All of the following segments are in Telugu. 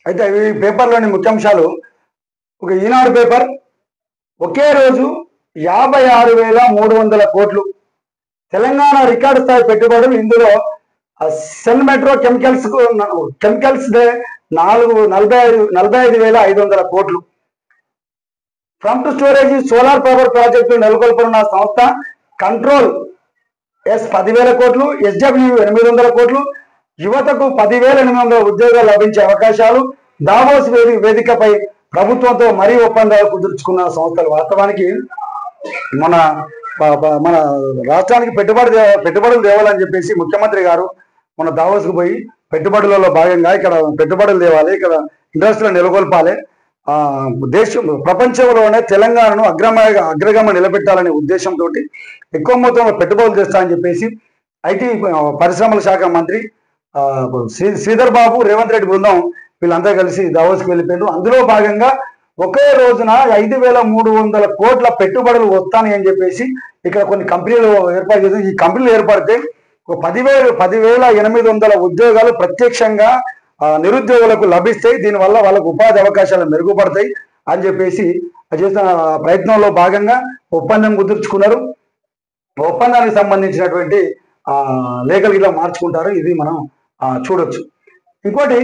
అయితే ఈ పేపర్లోని ముఖ్యాంశాలు, ఒక ఈనాడు పేపర్, ఒకే రోజు 56,300 కోట్లు తెలంగాణ రికార్డు స్థాయి పెట్టుబడులు. ఇందులో సెల్ మెట్రో కెమికల్స్ 45,500 కోట్లు. Pumped storage solar power project నెలకొల్పనున్న సంస్థ కంట్రోల్ 10,000 కోట్లు, SW 800 కోట్లు. యువతకు 10,800 ఉద్యోగాలు లభించే అవకాశాలు. దావోస్ వేదికపై ప్రభుత్వంతో మరీ ఒప్పందాలు కుదుర్చుకున్న సంస్థలు. వాస్తవానికి మన మన రాష్ట్రానికి పెట్టుబడులు తేవాలని చెప్పేసి ముఖ్యమంత్రి గారు మన దావోస్కు పోయి పెట్టుబడులలో భాగంగా ఇక్కడ పెట్టుబడులు తేవాలి, ఇక్కడ ఇండస్ట్రీలు నెలకొల్పాలి, ప్రపంచంలోనే తెలంగాణను అగ్రగమ నిలబెట్టాలనే ఉద్దేశంతో ఎక్కువ మొత్తంలో పెట్టుబడులు తెస్తామని చెప్పేసి ఐటీ పరిశ్రమల శాఖ మంత్రి శ్రీధర్ బాబు, రేవంత్ రెడ్డి బృందం వీళ్ళంతా కలిసి దావోస్కి వెళ్ళిపోయారు. అందులో భాగంగా ఒకే రోజున 5,300 కోట్ల పెట్టుబడులు వస్తాయి అని చెప్పేసి ఇక్కడ కొన్ని కంపెనీలు ఏర్పాటు చేసి, ఈ కంపెనీలు ఏర్పడితే 10,800 ఉద్యోగాలు ప్రత్యక్షంగా నిరుద్యోగులకు లభిస్తాయి. దీనివల్ల వాళ్ళకు ఉపాధి అవకాశాలు మెరుగుపడతాయి అని చెప్పేసి చేసిన ప్రయత్నంలో భాగంగా ఒప్పందం కుదుర్చుకున్నారు. ఒప్పందానికి సంబంధించినటువంటి లేఖలు ఇలా మార్చుకుంటారు. ఇది మనం చూడొచ్చు. ఇంకోటి,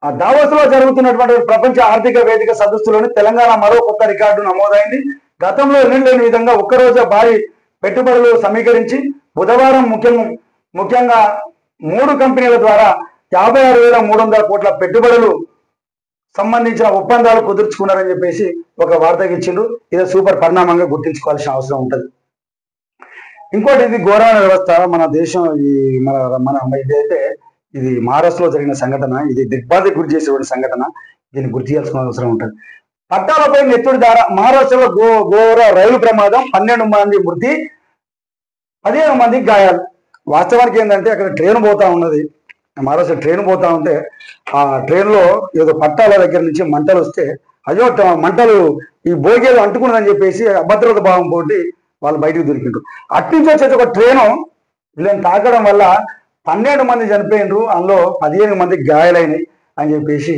దావోస్లో జరుగుతున్నటువంటి ప్రపంచ ఆర్థిక వేదిక సదస్సులోని తెలంగాణ మరో కొత్త రికార్డు నమోదైంది. గతంలో ఎన్నడలేని విధంగా ఒక్కరోజు భారీ పెట్టుబడులు సమీకరించి బుధవారం ముఖ్యంగా 3 కంపెనీల ద్వారా 56,300 కోట్ల పెట్టుబడులు సంబంధించిన ఒప్పందాలు కుదుర్చుకున్నారని చెప్పేసి ఒక వార్తకి ఇచ్చిండ్రు. ఇది సూపర్ పరిణామంగా గుర్తించుకోవాల్సిన అవసరం ఉంటుంది. ఇంకోటి, ఇది ఘోరమైన వ్యవస్థ. మన దేశం ఇదైతే ఇది మహారాష్ట్రలో జరిగిన సంఘటన. ఇది దిగ్బాధకు గురి చేసేటువంటి సంఘటన. దీన్ని గుర్తు చేయాల్సిన అవసరం ఉంటుంది. పట్టాలపై నెత్తుడి దార. మహారాష్ట్రలో ఘోర రైలు ప్రమాదం, 12 మంది మృతి, 15 మంది గాయాలు. వాస్తవానికి ఏంటంటే అక్కడ ట్రైన్ పోతా ఉన్నది, మహారాష్ట్ర ట్రైన్ పోతా ఉంటే ఆ ట్రైన్లో ఏదో పట్టాల దగ్గర నుంచి మంటలు వస్తే, అయ్యో మంటలు ఈ బోగీలు అంటుకున్నదని చెప్పేసి అభద్రత భావం పోటీ వాళ్ళు బయటకు దొరికిండ్రు. అట్నుంచి వచ్చేది ఒక ట్రైను వీళ్ళని తాకడం వల్ల 12 మంది చనిపోయినరు, అందులో 15 మంది గాయాలైనవి అని చెప్పేసి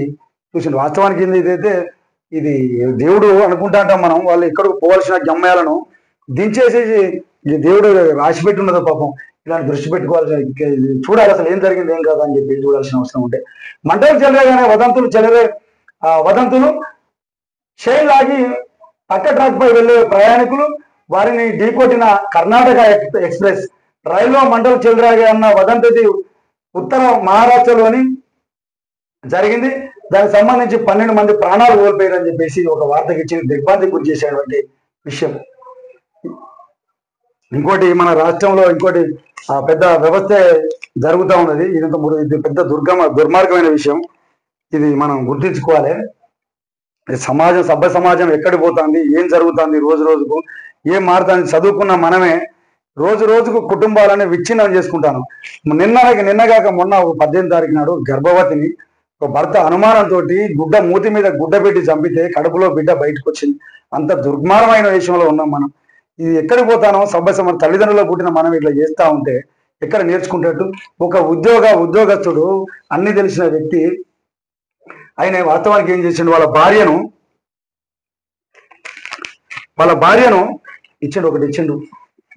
చూసిండ్రు. వాస్తవానికి ఇదైతే ఇది దేవుడు అనుకుంటా అంటాం మనం. వాళ్ళు ఎక్కడికి పోవాల్సిన గమ్యాలను దించేసేసి దేవుడు రాసి పెట్టి ఉన్నదో పాపం. ఇలాంటి దృష్టి పెట్టుకోవాల్సిన, చూడాలి అసలు ఏం జరిగింది ఏం కాదు అని చెప్పి చూడాల్సిన అవసరం ఉంటే. మంటలు చెలరేగానే వదంతులు లాగి పక్క ట్రాక్ పై వెళ్లే ప్రయాణికులు, వారిని ఢీకొట్టిన కర్ణాటక ఎక్స్ప్రెస్. రైల్లో మంటలు చెలరేగా అన్న వదంతి ఉత్తర మహారాష్ట్రలోని జరిగింది. దానికి సంబంధించి 12 మంది ప్రాణాలు కోల్పోయారని చెప్పేసి ఒక వార్తకి ఇచ్చి దిగ్భ్రాంతికి గురి చేసేటువంటి విషయం. ఇంకోటి, మన రాష్ట్రంలో ఇంకోటి పెద్ద వ్యవస్థ జరుగుతూ ఉన్నది. ఇది పెద్ద దుర్మార్గమైన విషయం. ఇది మనం గుర్తించుకోవాలి. సభ్య సమాజం ఎక్కడికి పోతుంది, ఏం జరుగుతుంది, రోజు రోజుకు ఏం మారుతుంది. చదువుకున్న మనమే రోజు రోజుకు కుటుంబాలని విచ్ఛిన్నం చేసుకుంటాను. నిన్నగాక మొన్న 18 తారీఖు నాడు గర్భవతిని ఒక భర్త అనుమానంతో మూతి మీద గుడ్డ పెట్టి చంపితే కడుపులో బిడ్డ బయటకు వచ్చింది. అంత దుర్మార్గమైన విషయంలో ఉన్నాం మనం. ఇది ఎక్కడికి పోతానో సభ్య తల్లిదండ్రులు పుట్టిన మనం ఇట్లా చేస్తూ ఉంటే ఎక్కడ నేర్చుకుంటట్టు. ఒక ఉద్యోగస్తుడు, అన్ని తెలిసిన వ్యక్తి, ఆయన వాస్తవానికి ఏం చేసిండు, వాళ్ళ భార్యను ఇచ్చిండు.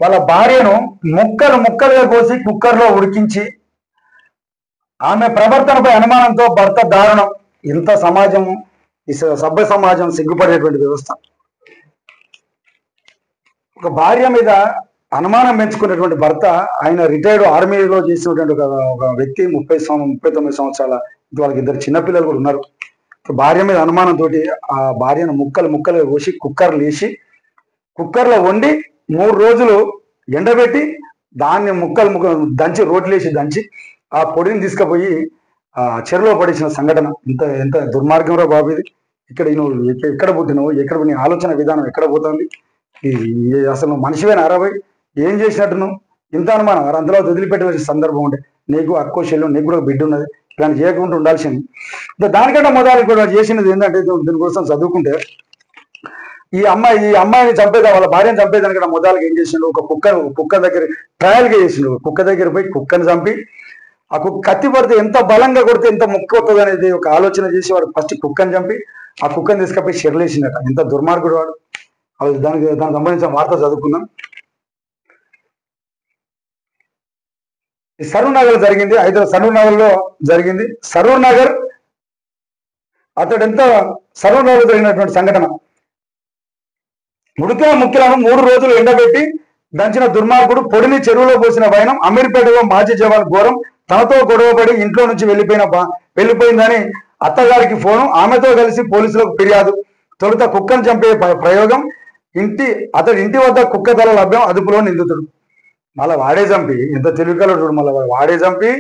వాళ్ళ భార్యను ముక్కలుగా కోసి కుక్కర్లో ఉడికించి, ఆమె ప్రవర్తనపై అనుమానంతో భర్త దారుణం. ఇంత సమాజము, ఈ సభ్య సమాజం సిగ్గుపడేటువంటి వ్యవస్థ. ఒక భార్య మీద అనుమానం పెంచుకునేటువంటి భర్త, ఆయన రిటైర్డ్ ఆర్మీలో చేసినటువంటి ఒక వ్యక్తి, 39 సంవత్సరాల, వాళ్ళకి 2 చిన్నపిల్లలు కూడా ఉన్నారు. భార్య మీద అనుమానంతో ఆ భార్యను ముక్కలుగా కోసి కుక్కర్లో వండి 3 రోజులు ఎండబెట్టి దాన్ని ముక్కలు దంచి రోట్లేసి దంచి ఆ పొడిని తీసుకుపోయి చెరువులో పడేసిన సంఘటన. ఎంత దుర్మార్గంలో బాబు ఇది. ఎక్కడ పుట్టినావు, ఎక్కడ నీ ఆలోచన విధానం ఎక్కడ పోతుంది? అసలు మనిషివేనా 60 ఏం చేసినట్టు నువ్వు? ఇంత అనుమానం అందులో వదిలిపెట్టవలసిన సందర్భం ఉంటే, నీకు అక్కో చెల్లు, నీకు కూడా బిడ్డ ఉన్నది, ఇలాంటి చేయకుండా ఉండాల్సింది. దానికంటే మొదలు కూడా చేసినది ఏంటంటే, దీనికోసం చదువుకుంటే ఈ అమ్మాయిని చంపేదా, వాళ్ళ భార్యను చంపేదానికంటే మొదలుగా ఏం చేసిండు, ఒక కుక్క దగ్గర ట్రయల్గా చేసిండు. కుక్క దగ్గర పోయి కుక్కని చంపి ఆ కుక్క కత్తి పడితే ఎంత బలంగా కొడితే ఎంత ముక్క వస్తుంది అనేది ఒక ఆలోచన చేసి వాడు ఫస్ట్ కుక్కని చంపి ఆ కుక్కని తీసుకపోయి షెర్లేసిందట. ఎంత దుర్మార్గుడు వాడు. దానికి సంబంధించిన వార్త చదువుకుందాం. సరూర్ నగర్ జరిగింది, సరూర్ నగర్ లో జరిగింది. సరూర్ నగర్ సరూర్ నగర్ జరిగినటువంటి సంఘటన. ఉడికిన ముఖ్యలను 3 రోజులు ఎండబెట్టి దంచిన దుర్మార్గుడు, పొడిని చెరువులో పోసిన వైనం. అమీర్పేటలో మాజీ జవాన్ ఘోరం, తనతో గొడవపడి ఇంట్లో నుంచి వెళ్ళిపోయిందని అత్తగారికి ఫోను, ఆమెతో కలిసి పోలీసులకు ఫిర్యాదు. తొలుత కుక్కను చంపే ప్రయోగం, అతడి ఇంటి వద్ద కుక్క తల లభ్యం, అదుపులో నిందితుడు. మళ్ళీ వాడే చంపి, ఎంత తెలివికలడు, మళ్ళీ వాడే చంపి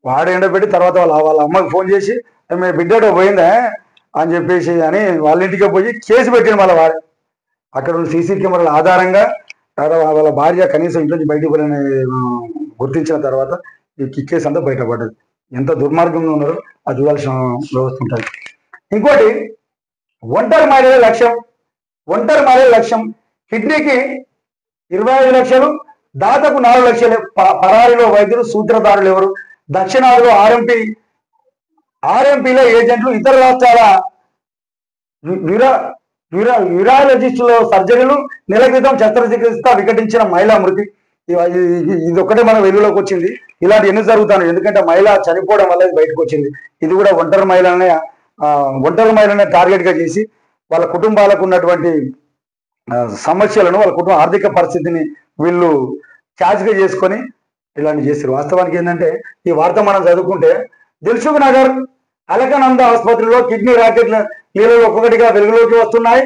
వాడే ఎండబెట్టి తర్వాత వాళ్ళ అమ్మకి ఫోన్ చేసి మీ బిడ్డటో పోయిందా అని చెప్పేసి అని వాళ్ళ ఇంటికి పోయి కేసు పెట్టింది. మళ్ళీ వాడే అక్కడ ఉన్న సీసీ కెమెరాల ఆధారంగా వాళ్ళ భార్య కనీసం ఇంట్లో నుంచి బయటకు పోయిన గుర్తించిన తర్వాత ఈ కేసు అంతా బయటపడ్డది. ఎంత దుర్మార్గంగా ఉన్నారో అది చూడాల్సిన వ్యవస్థ ఉంటుంది. ఇంకోటి ఒంటరి మహిళల లక్ష్యం. కిడ్నీకి 25 లక్షలు, దాతకు 4 లక్షలు. పరారీలో వైద్యులు, సూత్రధారులు ఎవరు? దక్షిణాదిలో ఆర్ఎంపీల ఏజెంట్లు, ఇతర రాష్ట్రాల యూరాలజిస్టుల సర్జరీలు. నెల క్రితం శస్త్రచికిత్స వికటించిన మహిళా మృతి. ఇది ఒక్కటే మన వెలుగులోకి వచ్చింది. ఇలాంటి ఎన్ని జరుగుతాను, ఎందుకంటే మహిళ చనిపోవడం వల్ల ఇది బయటకు వచ్చింది. ఇది కూడా ఒంటరి మహిళనే టార్గెట్ గా చేసి వాళ్ళ కుటుంబాలకు ఉన్నటువంటి సమస్యలను, వాళ్ళ కుటుంబ ఆర్థిక పరిస్థితిని వీళ్ళు ఛార్జ్గా చేసుకొని ఇలాంటి చేశారు. వాస్తవానికి ఏంటంటే ఈ వార్త మనం చదువుకుంటే దిల్సుఖ్ నగర్ అలకానంద ఆసుపత్రిలో కిడ్నీ రాకెట్ల నీళ్ళు ఒక్కొక్కటిగా వెలుగులోకి వస్తున్నాయి.